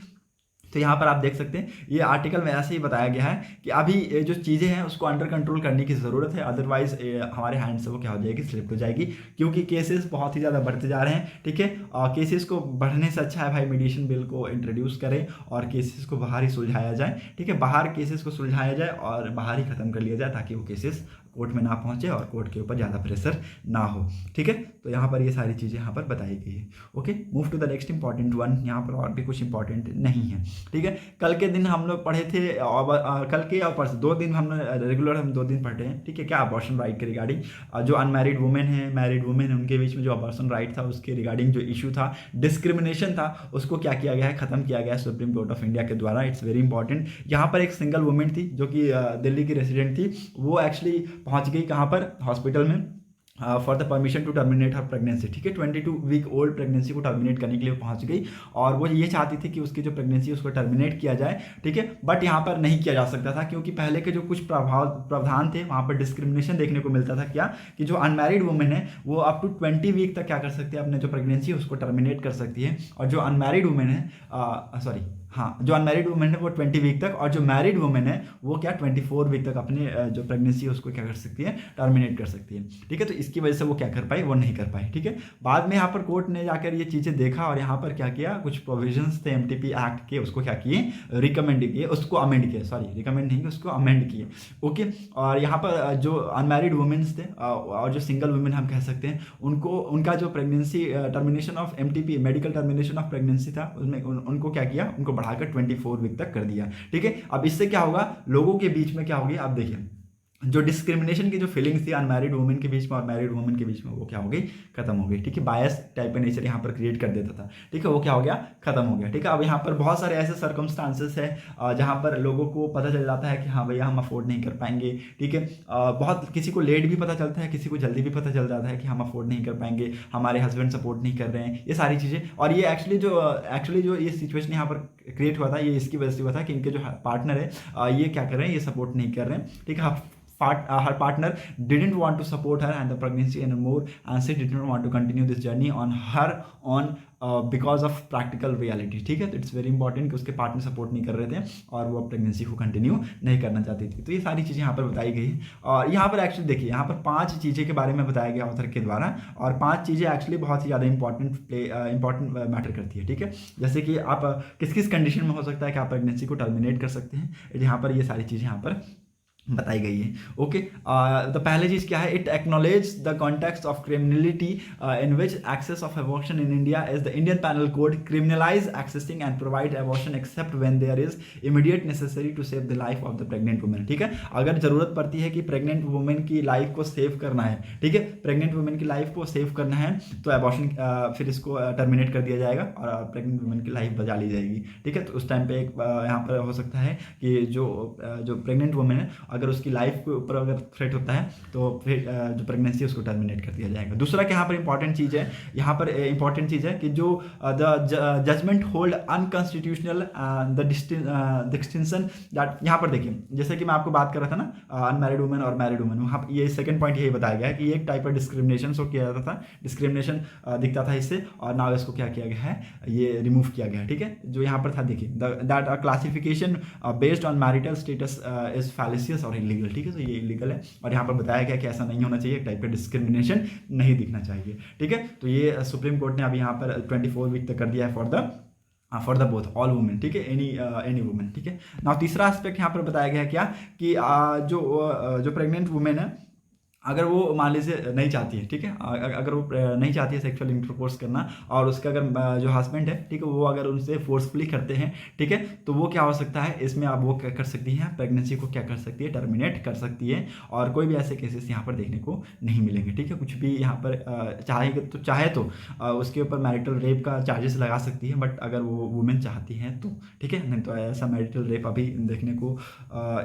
तो यहाँ पर आप देख सकते हैं ये आर्टिकल में ऐसे ही बताया गया है कि अभी जो चीज़ें हैं उसको अंडर कंट्रोल करने की ज़रूरत है, अदरवाइज हमारे हैंड से वो क्या हो जाएगी, स्लिप हो जाएगी, क्योंकि केसेस बहुत ही ज़्यादा बढ़ते जा रहे हैं। ठीक है, केसेस को बढ़ने से अच्छा है भाई मेडिएशन बिल को इंट्रोड्यूस करें और केसेस को बाहर ही सुलझाया जाए। ठीक है, बाहर केसेस को सुलझाया जाए और बाहर ही ख़त्म कर लिया जाए ताकि वो केसेस कोर्ट में ना पहुंचे और कोर्ट के ऊपर ज़्यादा प्रेशर ना हो। ठीक है, तो यहाँ पर ये सारी चीज़ें यहाँ पर बताई गई है। Okay, move to the next important one. यहाँ पर और भी कुछ इंपॉर्टेंट नहीं है। ठीक है, कल के दिन हम लोग पढ़े थे और कल के और परसों 2 दिन हम रेगुलर 2 दिन पढ़े हैं। ठीक है, क्या अबॉर्शन राइट के रिगार्डिंग, जो अनमैरिड वुमेन है, मैरिड वुमेन है, उनके बीच में जो अबॉर्शन राइट था उसके रिगार्डिंग जो इशू था, डिस्क्रिमिनेशन था, उसको क्या किया गया है, खत्म किया गया है सुप्रीम कोर्ट ऑफ इंडिया के द्वारा। It's very important. यहाँ पर एक सिंगल वुमेन थी जो कि दिल्ली की रेसिडेंट थी, वो एक्चुअली पहुँच गई कहाँ पर, हॉस्पिटल में for the permission to terminate her pregnancy. ठीक है, 22 वीक ओल्ड प्रेगनेंसी को टर्मिनेट करने के लिए पहुंच गई और वो ये चाहती थी कि उसकी जो प्रेगनेंसी है उसको टर्मिनेट किया जाए। ठीक है, बट यहाँ पर नहीं किया जा सकता था क्योंकि पहले के जो कुछ प्रावधान थे वहाँ पर डिस्क्रिमिनेशन देखने को मिलता था। क्या कि जो अनमैरिड वुमेन है वो अप टू 20 वीक तक क्या कर सकती है, अपने जो प्रेगनेंसी है उसको टर्मिनेट कर सकती है, और जो अनमैरिड वुमेन है जो अनमैरिड वुमेन है वो 20 वीक तक, और जो मैरिड वुमेन है वो क्या 24 वीक तक अपने जो प्रेगनेंसी है उसको क्या कर सकती है, टर्मिनेट कर सकती है। ठीक है, तो इसकी वजह से वो क्या कर पाई, वो नहीं कर पाई। ठीक है, बाद में यहाँ पर कोर्ट ने जाकर ये चीज़ें देखा और यहाँ पर क्या किया, कुछ प्रोविजंस थे एमटीपी एक्ट के, उसको क्या किए, रिकमेंड किए, उसको अमेंड किए, सॉरी रिकमेंड नहीं, उसको अमेंड किए। ओके, और यहाँ पर जो अनमैरिड वुमेन्स थे और जो सिंगल वुमेन हम कह सकते हैं, उनको उनका जो pregnancy termination of MTP, medical termination of pregnancy था, उसमें उनको क्या किया, उनको बढ़ाकर 24 वीक तक कर दिया। ठीक है, अब इससे क्या होगा, लोगों के बीच में क्या होगी, आप देखिए जो डिस्क्रिमिनेशन की जो फीलिंग्स थी अनमैरिड वुमेन के बीच में और मैरिड वुमेन के बीच में, वो क्या हो गई, खत्म हो गई। ठीक है, बायस टाइप का नेचर यहाँ पर क्रिएट कर देता था। ठीक है, वो क्या हो गया, खत्म हो गया। ठीक है, अब यहाँ पर बहुत सारे ऐसे सर्कमस्टांसेस है जहाँ पर लोगों को पता चल जाता है कि हाँ भैया हम अफोर्ड नहीं कर पाएंगे। ठीक है, बहुत किसी को लेट भी पता चलता है, किसी को जल्दी भी पता चल जाता है कि हम अफोर्ड नहीं कर पाएंगे, हमारे हस्बैंड सपोर्ट नहीं कर रहे हैं, ये सारी चीज़ें। और ये एक्चुअली जो ये सिचुएशन यहाँ पर क्रिएट हुआ था, ये इसकी वजह से हुआ था कि इनके जो पार्टनर है ये क्या कर रहे हैं, ये सपोर्ट नहीं कर रहे हैं। ठीक है, her partner didn't want to support her and the pregnancy anymore, and she did not want to continue this journey on her own because of practical reality। ठीक है, तो इट्स वेरी इंपॉर्टेंट कि उसके पार्टनर सपोर्ट नहीं कर रहे थे और वो प्रेगनेंसी को कंटिन्यू नहीं करना चाहती थी। तो ये सारी चीज़ें यहाँ पर बताई गई हैं और यहाँ पर एक्चुअली देखिए यहाँ पर 5 चीज़ें के बारे में बताया गया ऑथर के द्वारा, और 5 चीज़ें एक्चुअली बहुत ही ज़्यादा इंपॉर्टेंट मैटर करती है। ठीक है, जैसे कि आप किस किस कंडीशन में हो सकता है कि आप प्रेगनेंसी को टर्मिनेट कर सकते हैं, यहाँ पर ये सारी चीज़ें यहाँ पर बताई गई है। ओके, तो पहले चीज़ क्या है, it acknowledge the context of criminality in which access of abortion in India as the Indian penal code criminalise accessing and provide abortion except when there is immediate necessary to save the life of the pregnant women. ठीक है, अगर जरूरत पड़ती है कि प्रेग्नेंट वुमेन की लाइफ को सेव करना है, ठीक है, प्रेग्नेंट वुमेन की लाइफ को सेव करना है, तो एबॉर्शन फिर इसको टर्मिनेट कर दिया जाएगा और प्रेग्नेंट वुमेन की लाइफ बचा ली जाएगी। ठीक है, तो उस टाइम पे एक यहाँ पर हो सकता है कि जो प्रेग्नेंट वुमेन है, अगर उसकी लाइफ के ऊपर अगर थ्रेट होता है तो फिर जो प्रेगनेंसी है उसको टर्मिनेट कर दिया जाएगा। दूसरा क्या यहाँ पर इंपॉर्टेंट चीज़ है, यहाँ पर इंपॉर्टेंट चीज़ है कि जो the judgement hold unconstitutional the distinction that, यहाँ पर देखिए जैसे कि मैं आपको बात कर रहा था ना अनमैरिड वुमेन और मैरिड वुमेन, वहाँ ये सेकंड पॉइंट यही बताया गया है कि एक टाइप ऑफ डिस्क्रिमिनेशन को किया जाता था, डिस्क्रिमिनेशन दिखता था इससे, और नाउ इसको क्या किया गया है, ये रिमूव किया गया है। ठीक है, जो यहाँ पर था देखिए that classification based on marital status is fallacious और इलीगल। ठीक है, तो ये इलीगल है और यहाँ पर बताया गया कि ऐसा नहीं होना चाहिए, एक टाइप का डिस्क्रिमिनेशन नहीं दिखना चाहिए। ठीक है, तो ये सुप्रीम कोर्ट ने अभी यहाँ पर 24 वीक तक कर दिया है for the both all women. ठीक है, एनी वुमेन। ठीक है, नाउ तीसरा एस्पेक्ट यहाँ पर बताया गया है क्या कि जो प्रेग्नेंट वुमेन है, अगर वो मान लीजिए नहीं चाहती है, ठीक है, अगर वो नहीं चाहती है सेक्सुअल इंटरकोर्स करना और उसका अगर जो हस्बैंड है, ठीक है, वो अगर उनसे फोर्सफुली करते हैं, ठीक है, तो वो क्या हो सकता है, इसमें आप वो क्या कर सकती हैं, प्रेगनेंसी को क्या कर सकती है, टर्मिनेट कर सकती है, और कोई भी ऐसे केसेस यहाँ पर देखने को नहीं मिलेंगे। ठीक है, कुछ भी यहाँ पर चाहे तो उसके ऊपर मैरिटल रेप का चार्जेस लगा सकती है, बट अगर वो वुमेन चाहती हैं तो, ठीक है, नहीं तो ऐसा मैरिटल रेप अभी देखने को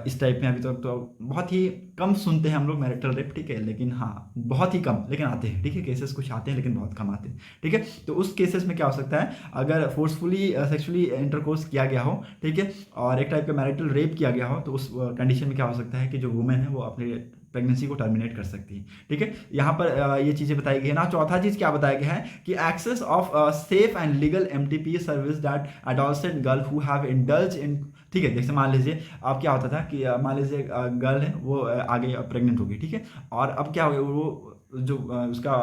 इस टाइप में अभी तक तो बहुत ही कम सुनते हैं हम लोग मैरिटल रेप। ठीक है, लेकिन हाँ बहुत ही कम, लेकिन आते हैं। ठीक है, केसेस कुछ आते हैं लेकिन बहुत कम आते हैं। ठीक है, तो उस केसेस में क्या हो सकता है, अगर फोर्सफुली सेक्सुअली इंटरकोर्स किया गया हो, ठीक है, और एक टाइप का मैरिटल रेप किया गया हो, तो उस कंडीशन में क्या हो सकता है कि जो वुमेन है वो अपने प्रेगनेंसी को टर्मिनेट कर सकती है। ठीक है, यहाँ पर ये चीज़ें बताई गई है ना। चौथा चीज़ क्या बताया गया है कि access of safe and legal MTP service that adolescent girl who have indulge in, ठीक है, जैसे मान लीजिए अब क्या होता था कि मान लीजिए गर्ल है वो आगे प्रेग्नेंट होगी, ठीक है, और अब क्या हो, वो जो उसका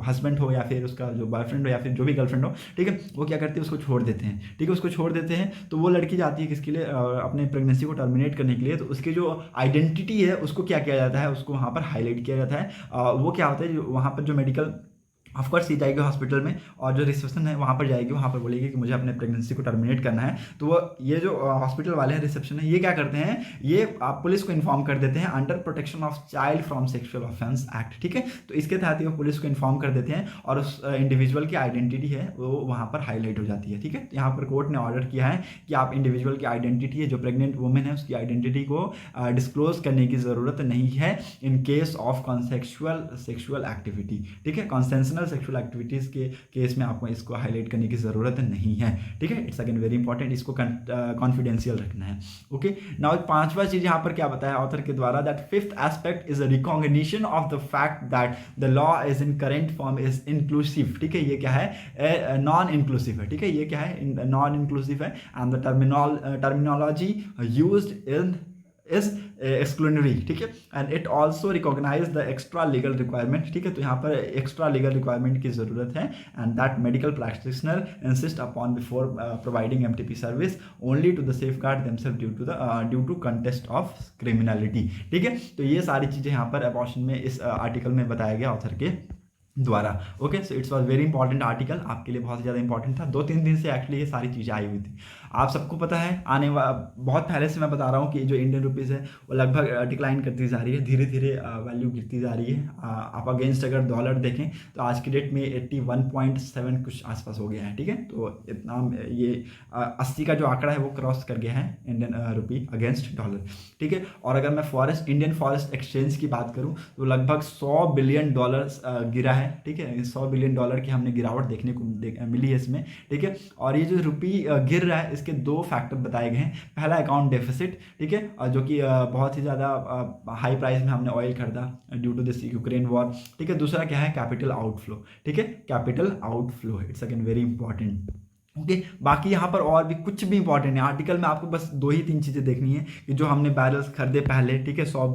हस्बैंड हो या फिर उसका जो बॉयफ्रेंड हो या फिर जो भी गर्लफ्रेंड हो, ठीक है, वो क्या करते हैं, उसको छोड़ देते हैं। ठीक है, उसको छोड़ देते हैं तो वो लड़की जाती है किसके लिए, अपने प्रेगनेंसी को टर्मिनेट करने के लिए। तो उसकी जो आइडेंटिटी है उसको क्या किया जाता है, उसको वहाँ पर हाईलाइट किया जाता है। वो क्या होता है, वहाँ पर जो मेडिकल ऑफकोर्स ये जाएगी हॉस्पिटल में और जो रिसेप्शन है वहाँ पर जाएगी, वहाँ पर बोलेगी कि मुझे अपने प्रेगनेंसी को टर्मिनेट करना है। तो वो ये जो हॉस्पिटल वाले हैं, रिसेप्शन है, ये क्या करते हैं, ये आप पुलिस को इन्फॉर्म कर देते हैं under protection of child from sexual offence act. ठीक है, तो इसके तहत वो पुलिस को इन्फॉर्म कर देते हैं और उस इंडिविजुअल की आइडेंटिटी है वो वहाँ पर हाईलाइट हो जाती है। ठीक है, यहाँ पर कोर्ट ने ऑर्डर किया है कि आप इंडिविजुअल की आइडेंटिटी है, जो प्रेग्नेंट वुमेन है उसकी आइडेंटिटी को डिस्क्लोज करने की ज़रूरत नहीं है in case of consensual sexual activity. ठीक है, कॉन्सेंशनल सेक्सुअल एक्टिविटीज के केस में आपको इसको हाईलाइट करने की ज़रूरत नहीं है। ठीक है, इट्स अगेन वेरी इंपॉर्टेंट, इसको कॉन्फिडेंशियल रखना है। ओके, नाउ पांचवा चीज़ यहाँ पर क्या बताया ऑथर के द्वारा, that fifth aspect is a recognition of the fact that the law is in current form is inclusive. ठीक है, ये क्या है, नॉन इंक्लूसिव है। ठीक है, ये क्या है, नॉन इंक्लूसिव है, and the terminology used in is exclusionary. ठीक है, and it also recognise the extra legal requirement. ठीक है, तो यहाँ पर एक्स्ट्रा लीगल रिक्वायरमेंट की जरूरत है, and that medical practitioner insist upon before providing MTP service only to the safeguard themselves due to contest of criminality. ठीक है, तो ये सारी चीज़ें यहाँ पर अबॉर्शन में इस आर्टिकल में बताया गया ऑथर के द्वारा। Okay, so it's was very important article, आपके लिए बहुत ज़्यादा इंपॉर्टेंट था। 2-3 दिन से एक्चुअली ये सारी चीज़ें आई हुई थी। आप सबको पता है, बहुत पहले से मैं बता रहा हूँ कि जो इंडियन रुपीज़ है वो लगभग डिक्लाइन करती जा रही है, धीरे धीरे वैल्यू गिरती जा रही है। आप अगेंस्ट अगर डॉलर देखें तो आज की डेट में 81.7 कुछ आसपास हो गया है। ठीक है, तो इतना ये 80 का जो आंकड़ा है वो क्रॉस कर गया है इंडियन रुपी अगेंस्ट डॉलर। ठीक है, और अगर मैं इंडियन फॉरेस्ट एक्सचेंज की बात करूँ तो लगभग $100 बिलियन गिरा है। ठीक है, $100 बिलियन की हमने गिरावट देखने को मिली है इसमें। ठीक है, और ये जो रुपी गिर रहा है इसके 2 फैक्टर बताए गए हैं। पहला अकाउंट डेफिसिट, ठीक है, जो कि बहुत ही ज़्यादा हाई प्राइस में हमने ऑयल खरीदा due to this Ukraine war. ठीक है, दूसरा क्या है, कैपिटल आउटफ्लो। ठीक है, capital outflow, it's again very important. Okay बाकी यहाँ पर और भी कुछ भी इंपॉर्टेंट है आर्टिकल में, आपको बस 2 ही 3 चीज़ें देखनी है कि जो हमने बैरल्स खरीदे पहले, ठीक है, 100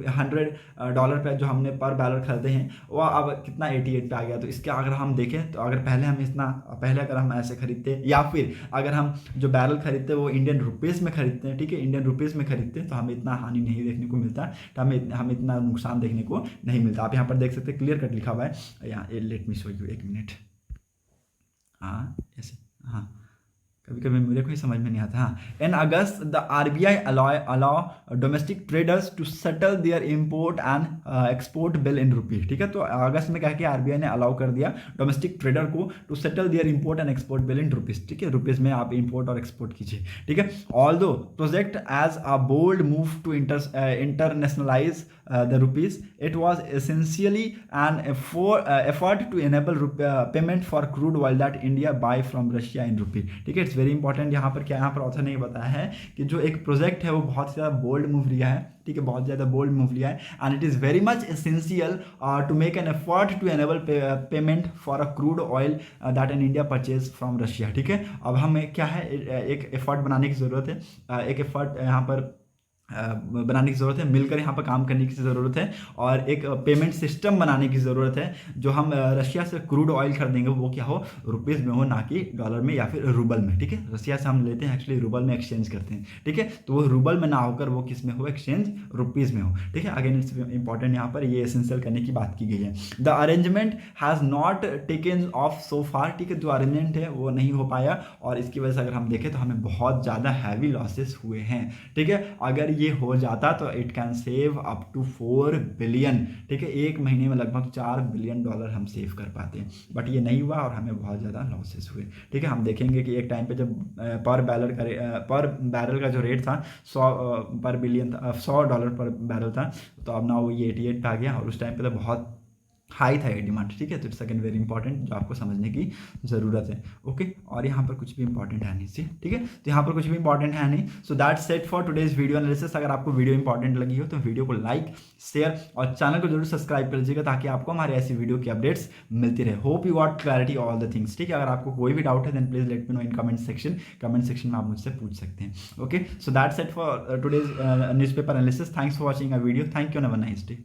$100 पे जो हमने पर बैरल खरीदे हैं वो अब कितना 88 पे आ गया। तो इसके अगर हम देखें तो अगर पहले अगर हम ऐसे खरीदते या फिर अगर हम जो बैरल खरीदते वो इंडियन रुपीज़ में खरीदते हैं, ठीक है, इंडियन रुपीज़ में खरीदते हैं तो हमें इतना हानि नहीं देखने को मिलता, तो हमें इतना नुकसान देखने को नहीं मिलता। आप यहाँ पर देख सकते हैं क्लियर कट लिखा हुआ है यहाँ, let me show you, 1 minute. हाँ ऐसे, हाँ कभी कभी मेरे को ही समझ में नहीं आता। हाँ, in August the RBI allow domestic traders to settle their import and export bill in rupees, ठीक है। तो अगस्त में क्या किया आरबीआई ने अलाउ कर दिया डोमेस्टिक ट्रेडर को to settle their import and export bill in rupees, ठीक है, रुपीज में आप इंपोर्ट और एक्सपोर्ट कीजिए, ठीक है। Although project as a bold move to internationalise the rupees, it was essentially an effort to enable payment for crude oil that India buy from Russia in rupee, ठीक है। इट्स वेरी इंपॉर्टेंट यहाँ पर क्या, यहाँ पर ऑथर ने बताया है कि जो एक प्रोजेक्ट है वो बहुत ज़्यादा बोल्ड मूव लिया है, ठीक है, बहुत ज़्यादा बोल्ड मूव लिया है and it is very much essential to make an effort to enable payment for a crude oil that in India purchase from Russia, ठीक है। अब हमें क्या है एक एफर्ट बनाने की ज़रूरत है, एक एफर्ट यहाँ पर बनाने की ज़रूरत है, मिलकर यहाँ पर काम करने की ज़रूरत है और एक पेमेंट सिस्टम बनाने की ज़रूरत है। जो हम रशिया से क्रूड ऑयल खरीदेंगे वो क्या हो, रुपीज़ में हो, ना कि डॉलर में या फिर रूबल में, ठीक है। रशिया से हम लेते हैं एक्चुअली रूबल में एक्सचेंज करते हैं, ठीक है, तो वो रूबल में ना होकर वो किस में हो, एक्सचेंज रुपीज़ में हो, ठीक है। अगेन इट्स इंपॉर्टेंट, यहाँ पर ये एसेंशियल करने की बात की गई है। The arrangement has not taken off so far, ठीक है, जो अरेंजमेंट है वो नहीं हो पाया और इसकी वजह से अगर हम देखें तो हमें बहुत ज़्यादा हैवी लॉसेस हुए हैं, ठीक है। अगर ये हो जाता तो it can save up to 4 billion, ठीक है, एक महीने में लगभग $4 बिलियन हम सेव कर पाते हैं, बट ये नहीं हुआ और हमें बहुत ज़्यादा लॉसेस हुए, ठीक है। हम देखेंगे कि एक टाइम पे जब पर बैरल का जो रेट था 100 पर बिलियन था, $100 पर बैरल था, तो अब ना वो ये 88 पे आ गया और उस टाइम पे तो बहुत हाई था ये डिमांड, ठीक है। तो इट्स अगेन वेरी इंपॉर्टेंट जो आपको समझने की ज़रूरत है, ओके। और यहाँ पर कुछ भी इंपॉर्टेंट है नहीं, ठीक है, तो यहाँ पर कुछ भी इंपॉर्टेंट है नहीं। सो that's set for today's video analysis. अगर आपको वीडियो इंपॉर्टेंट लगी हो तो वीडियो को लाइक, शेयर और चैनल को जरूर सब्सक्राइब कर लीजिएगा ताकि आपको हमारे ऐसी वीडियो की अपडेट्स मिलती रहे। Hope you got clarity all the things, ठीक है। अगर आपको कोई भी डाउट है then please let me know in comment section में आप मुझसे पूछ सकते हैं, okay. So that's set for today's newspaper analysis. Thanks for watching a video, thank you, have a nice day.